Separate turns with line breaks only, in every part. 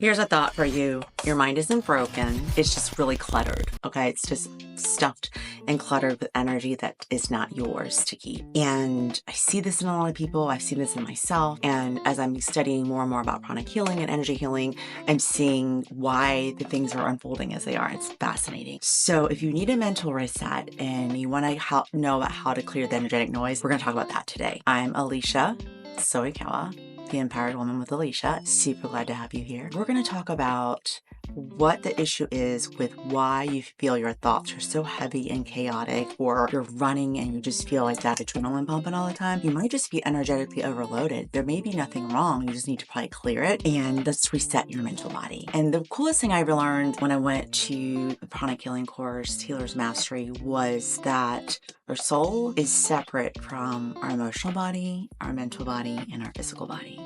Here's a thought for you. Your mind isn't broken. It's just really cluttered. Okay. It's just stuffed and cluttered with energy that is not yours to keep. And I see this in a lot of people. I've seen this in myself. And as I'm studying more and more about pranic healing and energy healing, I'm seeing why the things are unfolding as they are. It's fascinating. So if you need a mental reset and you want to know about how to clear the energetic noise, we're going to talk about that today. I'm Alicia Soikawa, the Empowered Woman with Alicia. Super glad to have you here. We're going to talk about what the issue is with why you feel your thoughts are so heavy and chaotic, or you're running and you just feel like that adrenaline pumping all the time. You might just be energetically overloaded. There may be nothing wrong. You just need to probably clear it and let's reset your mental body. And the coolest thing I ever learned when I went to the pranic healing course, Healer's Mastery, was that our soul is separate from our emotional body, our mental body, and our physical body.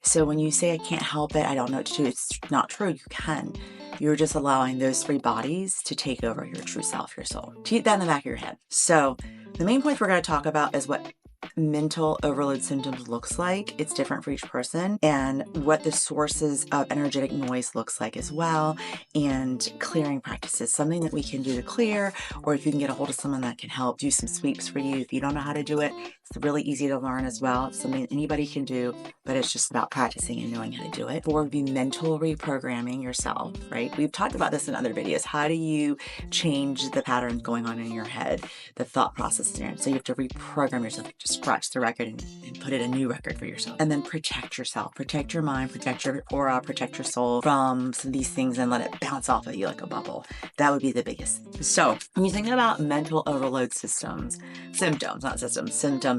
So when you say, I can't help it, I don't know what to do, it's not true. You can. You're just allowing those three bodies to take over your true self, your soul. Keep that in the back of your head. So the main points we're going to talk about is what mental overload symptoms looks like. It's different for each person, and what the sources of energetic noise looks like as well, and clearing practices, something that we can do to clear, or if you can get a hold of someone that can help do some sweeps for you. If you don't know how to do it, it's really easy to learn as well. It's something anybody can do, but it's just about practicing and knowing how to do it. Or would be mental reprogramming yourself, right? We've talked about this in other videos. How do you change the patterns going on in your head, the thought process there? So you have to reprogram yourself. Just scratch the record and put in a new record for yourself. And then protect yourself, protect your mind, protect your aura, protect your soul from some of these things and let it bounce off of you like a bubble. That would be the biggest. So when you think about mental overload symptoms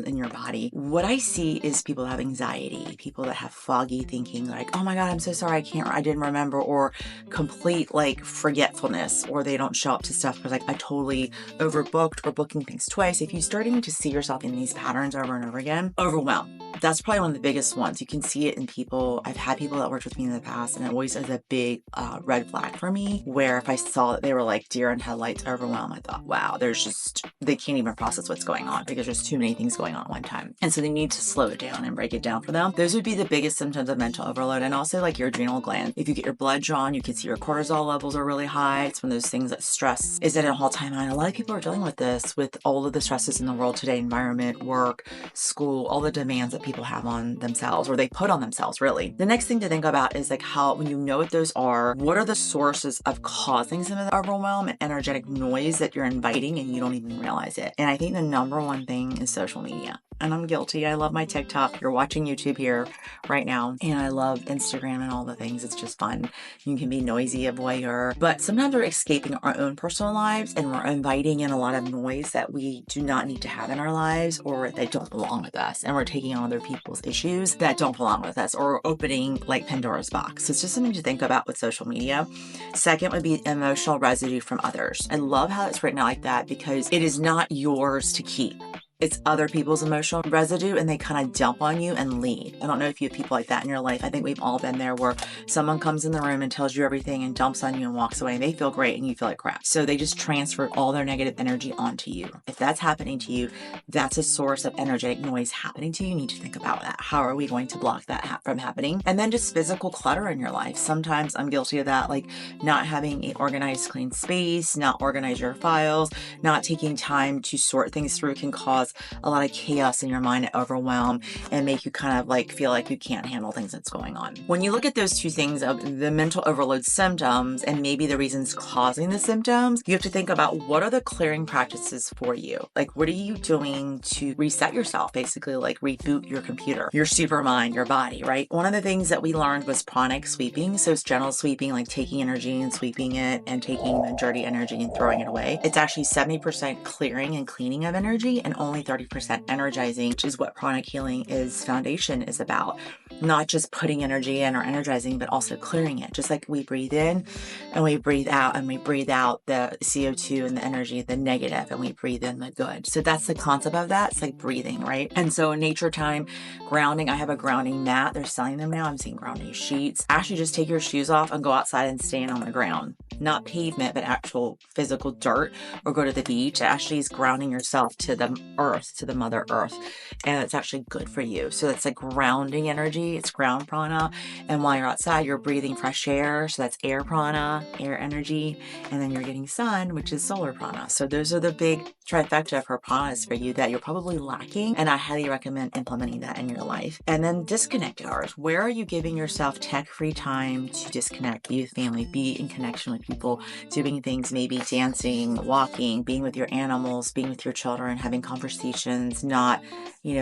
in your body, what I see is people have anxiety, people that have foggy thinking, like, oh my God, I'm so sorry, I didn't remember, or complete like forgetfulness, or they don't show up to stuff because like I totally overbooked or booking things twice. If you're starting to see yourself in these patterns over and over again, overwhelm. That's probably one of the biggest ones. You can see it in people. I've had people that worked with me in the past, and it always is a big red flag for me, where if I saw that they were like deer in headlights overwhelmed, I thought, wow, they can't even process what's going on because there's too many things going on at one time. And so they need to slow it down and break it down for them. Those would be the biggest symptoms of mental overload. And also like your adrenal gland. If you get your blood drawn, you can see your cortisol levels are really high. It's one of those things that stress is at an all-time high. And a lot of people are dealing with this with all of the stresses in the world today, environment, work, school, all the demands that people have on themselves, or they put on themselves, really. The next thing to think about is like when you know what those are, what are the sources of causing some of the overwhelm and energetic noise that you're inviting and you don't even realize it. And I think the number one thing is social media. And I'm guilty. I love my TikTok. You're watching YouTube here right now. And I love Instagram and all the things. It's just fun. You can be noisy, a voyeur. But sometimes we're escaping our own personal lives and we're inviting in a lot of noise that we do not need to have in our lives, or that don't belong with us. And we're taking on other people's issues that don't belong with us, or opening like Pandora's box. So it's just something to think about with social media. Second would be emotional residue from others. I love how it's written out like that because it is not yours to keep. It's other people's emotional residue, and they kind of dump on you and leave. I don't know if you have people like that in your life. I think we've all been there, where someone comes in the room and tells you everything and dumps on you and walks away, and they feel great and you feel like crap. So they just transfer all their negative energy onto you. If that's happening to you, that's a source of energetic noise happening to you. You need to think about that. How are we going to block that from happening? And then just physical clutter in your life. Sometimes I'm guilty of that, like not having an organized, clean space, not organize your files, not taking time to sort things through can cause a lot of chaos in your mind, overwhelm, and make you kind of like feel like you can't handle things that's going on. When you look at those two things of the mental overload symptoms and maybe the reasons causing the symptoms, you have to think about what are the clearing practices for you? Like, what are you doing to reset yourself? Basically, like reboot your computer, your super mind, your body, right? One of the things that we learned was pranic sweeping. So it's gentle sweeping, like taking energy and sweeping it and taking the dirty energy and throwing it away. It's actually 70% clearing and cleaning of energy and only 30% energizing, which is what pranic healing foundation is about. Not just putting energy in or energizing, but also clearing it. Just like we breathe in and we breathe out, and we breathe out the CO2 and the energy, the negative, and we breathe in the good. So that's the concept of that. It's like breathing, right? And so nature time, grounding, I have a grounding mat. They're selling them now. I'm seeing grounding sheets. Actually, just take your shoes off and go outside and stand on the ground. Not pavement, but actual physical dirt, or go to the beach. It actually is grounding yourself to the earth, to the mother earth, and it's actually good for you. So it's like grounding energy. It's ground prana. And while you're outside, you're breathing fresh air. So that's air prana, air energy. And then you're getting sun, which is solar prana. So those are the big trifecta for pranas for you that you're probably lacking. And I highly recommend implementing that in your life. And then disconnect hours. Where are you giving yourself tech-free time to disconnect, be with family, be in connection with people, doing things, maybe dancing, walking, being with your animals, being with your children, having conversations, not,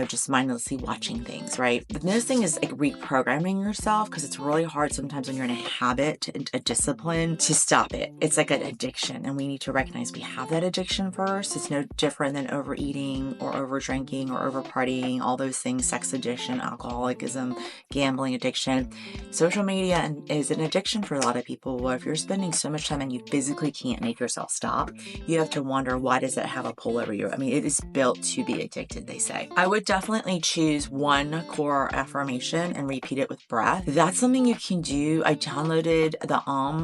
just mindlessly watching things, right? The next thing is like reprogramming yourself, because it's really hard sometimes when you're in a habit, a discipline, to stop it. It's like an addiction, and we need to recognize we have that addiction first. It's no different than overeating or over drinking or over partying, all those things, sex addiction, alcoholism, gambling addiction. Social media is an addiction for a lot of people. Well, if you're spending so much time and you physically can't make yourself stop, you have to wonder, why does it have a pull over you? I mean, it is built to be addicted, they say. I would definitely choose one core affirmation and repeat it with breath. That's something you can do. I downloaded the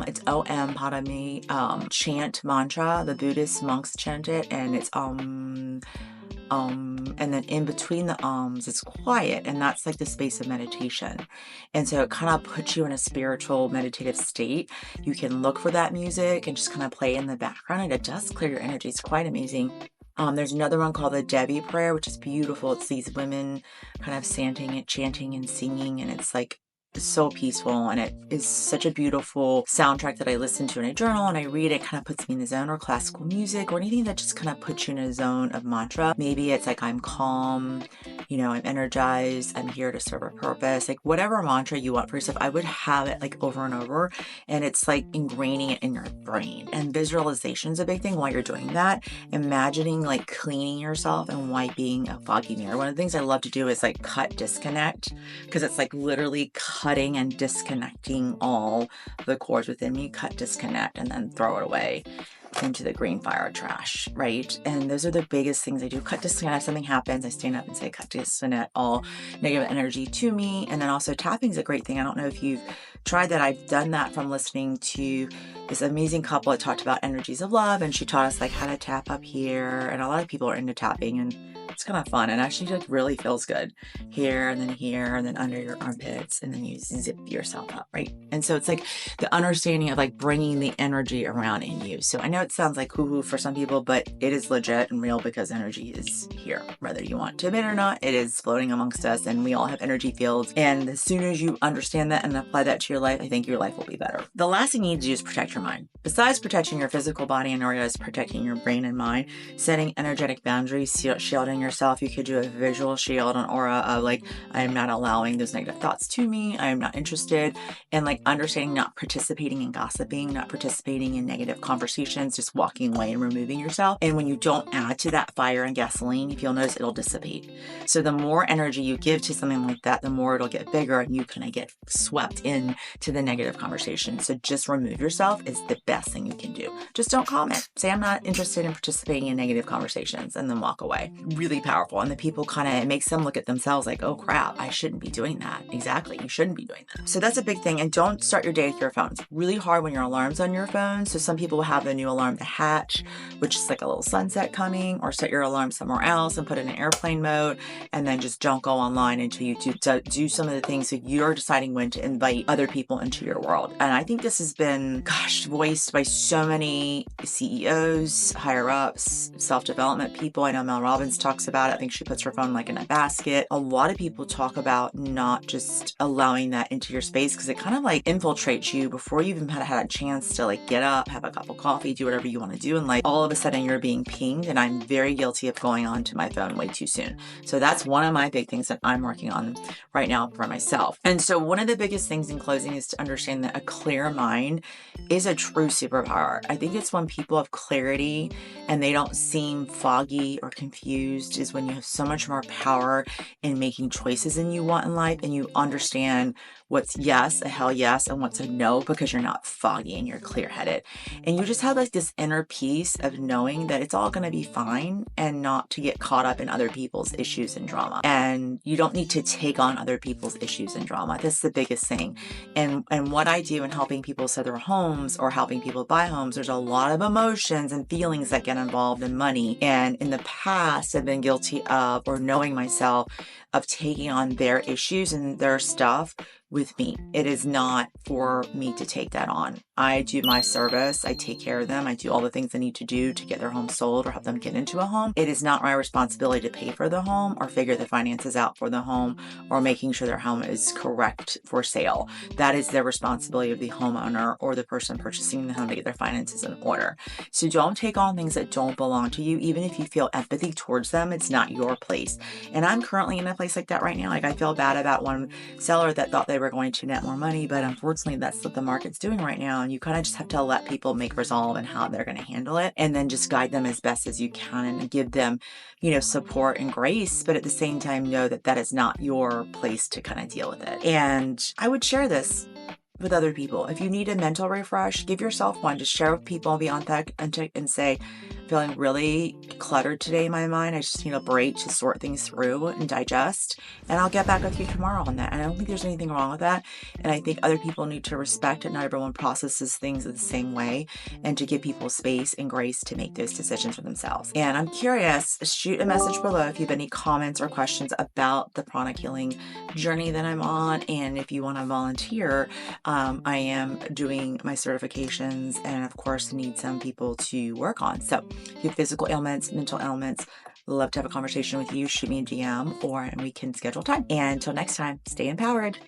it's Om Padme chant mantra. The Buddhist monks chant it, and it's and then in between the ums, it's quiet, and that's like the space of meditation. And so it kind of puts you in a spiritual meditative state. You can look for that music and just kind of play in the background, and it does clear your energy. It's quite amazing. There's another one called the Devi prayer, which is beautiful. It's these women kind of chanting and singing, and it's like so peaceful, and it is such a beautiful soundtrack that I listen to and I journal and I read. It kind of puts me in the zone, or classical music, or anything that just kind of puts you in a zone of mantra. Maybe it's like, I'm calm, I'm energized, I'm here to serve a purpose, like whatever mantra you want for yourself. I would have it like over and over, and it's like ingraining it in your brain. And visualization is a big thing while you're doing that. Imagining like cleaning yourself and wiping a foggy mirror. One of the things I love to do is like cut disconnect, because it's like literally cutting and disconnecting all the cords within me. Cut, disconnect, and then throw it away into the green fire trash, right? And those are the biggest things I do. Cut, disconnect. Something happens, I stand up and say, cut, disconnect all negative energy to me. And then also tapping is a great thing. I don't know if you've tried that. I've done that from listening to this amazing couple that talked about energies of love, and she taught us like how to tap up here. And a lot of people are into tapping, and it's kind of fun, and actually like really feels good here, and then under your armpits, and then you zip yourself up, right? And so it's like the understanding of like bringing the energy around in you. So I know it sounds like hoo-hoo for some people, but it is legit and real, because energy is here, whether you want to admit it or not. It is floating amongst us, and we all have energy fields. And as soon as you understand that and apply that to your life, I think your life will be better. The last thing you need to do is protect your mind. Besides protecting your physical body and areas, protecting your brain and mind, setting energetic boundaries, shielding yourself. You could do a visual shield, an aura of like, I am not allowing those negative thoughts to me. I am not interested. And like understanding, not participating in gossiping, not participating in negative conversations, just walking away and removing yourself. And when you don't add to that fire and gasoline, if you'll notice, it'll dissipate. So the more energy you give to something like that, the more it'll get bigger, and you kind of get swept in to the negative conversation. So just remove yourself is the best thing you can do. Just don't comment. Say, I'm not interested in participating in negative conversations, and then walk away. Really powerful. And the people it makes them look at themselves like, oh crap, I shouldn't be doing that. Exactly. You shouldn't be doing that. So that's a big thing. And don't start your day with your phone. It's really hard when your alarm's on your phone. So some people will have the new alarm, the hatch, which is like a little sunset coming, or set your alarm somewhere else and put it in airplane mode, and then just don't go online until you do some of the things. So you're deciding when to invite other people into your world. And I think this has been, voiced by so many CEOs, higher ups, self-development people. I know Mel Robbins talks about it. I think she puts her phone like in a basket. A lot of people talk about not just allowing that into your space, because it kind of like infiltrates you before you even had a chance to like get up, have a cup of coffee, do whatever you want to do. And like all of a sudden you're being pinged, and I'm very guilty of going on to my phone way too soon. So that's one of my big things that I'm working on right now for myself. And so one of the biggest things in closing is to understand that a clear mind is a true superpower. I think it's when people have clarity and they don't seem foggy or confused, is when you have so much more power in making choices than you want in life, and you understand what's yes, a hell yes, and what's a no, because you're not foggy and you're clear-headed. And you just have like this inner peace of knowing that it's all going to be fine, and not to get caught up in other people's issues and drama. And you don't need to take on other people's issues and drama. That's the biggest thing. And what I do in helping people sell their homes or helping people buy homes, there's a lot of emotions and feelings that get involved in money. And in the past, I've been guilty of, or knowing myself, of taking on their issues and their stuff with me. It is not for me to take that on. I do my service. I take care of them. I do all the things I need to do to get their home sold or help them get into a home. It is not my responsibility to pay for the home or figure the finances out for the home or making sure their home is correct for sale. That is the responsibility of the homeowner or the person purchasing the home to get their finances in order. So don't take on things that don't belong to you. Even if you feel empathy towards them, it's not your place. And I'm currently in a place like that right now. Like, I feel bad about one seller that thought they were going to net more money, but unfortunately that's what the market's doing right now. And you kind of just have to let people make resolve and how they're going to handle it, and then just guide them as best as you can and give them, support and grace. But at the same time, know that that is not your place to kind of deal with it. And I would share this with other people. If you need a mental refresh, give yourself one. Just share with people, be on that and say, feeling really cluttered today in my mind. I just need a break to sort things through and digest. And I'll get back with you tomorrow on that. And I don't think there's anything wrong with that. And I think other people need to respect it. Not everyone processes things the same way, and to give people space and grace to make those decisions for themselves. And I'm curious, shoot a message below if you have any comments or questions about the pranic healing journey that I'm on. And if you want to volunteer, I am doing my certifications, and of course need some people to work on. So if you have physical ailments, mental ailments, love to have a conversation with you. Shoot me a DM and we can schedule time. And until next time, stay empowered.